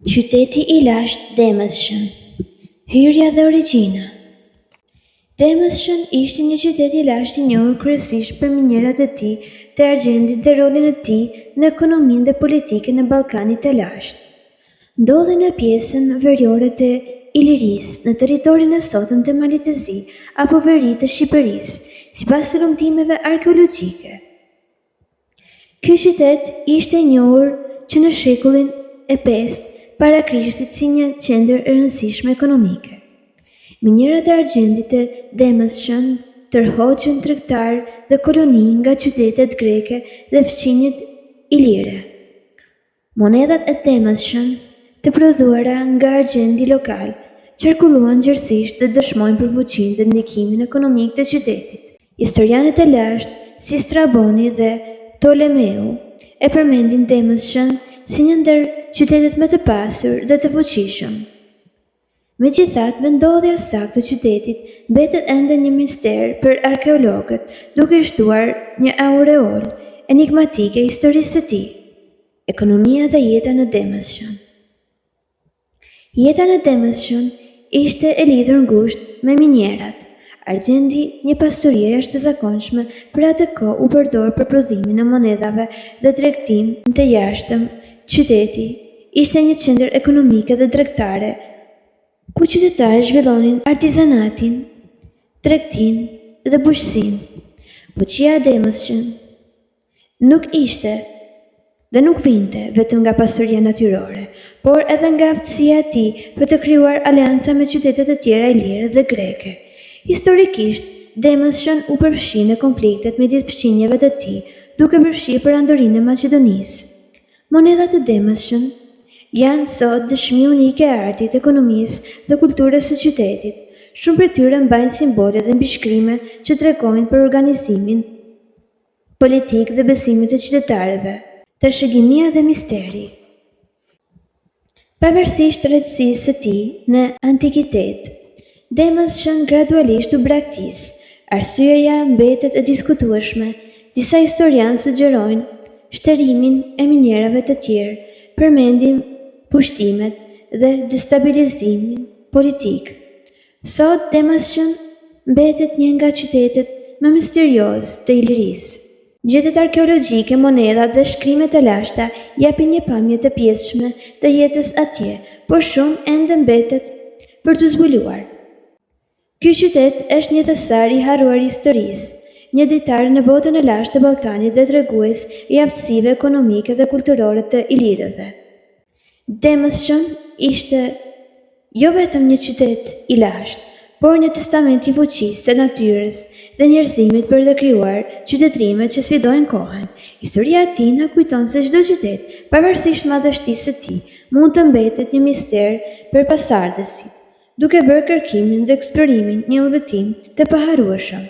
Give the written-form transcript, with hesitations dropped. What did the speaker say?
Qyteti i lashtë Demëshën. Hyrja dhe origjina. Demëshën ishte një qytet i lashtë i njohur kryesisht për minjerat e tij të argjendit dhe rolin e tij në ekonominë dhe politikën e Ballkanit të lashtë. Ndodhej në pjesën veriore të Ilirisë, në territorin e sotëm të Malit të Zi apo veri të Shqipërisë, sipas sulmtimeve arkeologjike. Ky qytet ishte i njohur që në shekullin e 5 para Krishtit si një qendër e rëndësishme ekonomike. Minjerat e argjendit të Demëshën tërhoqën tregtar dhe koloni nga qytetet greke dhe fqinjet ilire. Monedat e Demëshën të prodhuara nga argjendi lokal qarkulluan gjerësisht dhe dëshmojnë për fuqinë dhe ndikimin ekonomik të qytetit. Historianët e lashtë si Straboni dhe Ptolemeu e përmendin Demëshën si një ndër qytetet më të pasur dhe të fuqishëm. Megjithatë, vendodhja saktë të qytetit mbetet ende një mister për arkeologët, duke shtuar një aureol enigmatike historisë së tij. Ekonomia dhe jeta në Demëshën. Jeta në Demëshën ishte e lidhur ngushtë me minjerat. Argjendi, një pasuri e jashtëzakonshme, për atë kohë u përdor për prodhimin e monedhave dhe tregtim të jashtëm. Qyteti ishte një qendër ekonomike dhe tregtare, ku qytetarët zhvillonin artizanatin, tregtinë dhe bujqësinë. Fuqia e Demëshën nuk ishte dhe nuk vinte vetëm nga pasuria natyrore, por edhe nga aftësia e tij për të krijuar aleanca me qytetet e tjera ilire dhe greke. Historikisht, Demëshën u përfshi në konfliktet midis fqinjeve të tij, duke përfshirë perandorinë e Maqedonisë. Monedhat e Demëshën janë sot dëshmi unike e artit, ekonomisë dhe kulturës së qytetit. Shumë prej tyre mbajnë simbole dhe mbishkrime që tregojnë për organizimin politik dhe besimet e qytetarëve. Trashëgimia dhe misteri. Pavarësisht rëndësisë së tij në antikitet, Demëshën gradualisht u braktis. Arsyeja mbetet e diskutueshme. Disa historianë sugjerojnë shterimin e minjerave të tjerë, përmendim pushtimet dhe destabilizimin politik. Sot Demëshën mbetet një nga qytetet më misterios të Ilirisë. Gjetjet arkeologjike, monedhat dhe shkrimet e lashta japin një pamje të pjesshme të jetës atje, por shumë ende mbetet për të zbuluar. Ky qytet është një thesar i harruar i historisë, një dritar në botën e lashtë të Ballkanit dhe tregues i aftësive ekonomike dhe kulturore të ilirëve. Demëshën ishte jo vetëm një qytet i lashtë, por një testament i fuqisë së natyrës dhe njerëzimit për të krijuar qytetrimet që sfidojnë kohën. Historia e tij na kujton se çdo qytet, pavarësisht madhështisë së tij, mund të mbetet një mister për pasardhësit, duke bërë kërkimin dhe eksplorimin një udhëtim të paharrueshëm.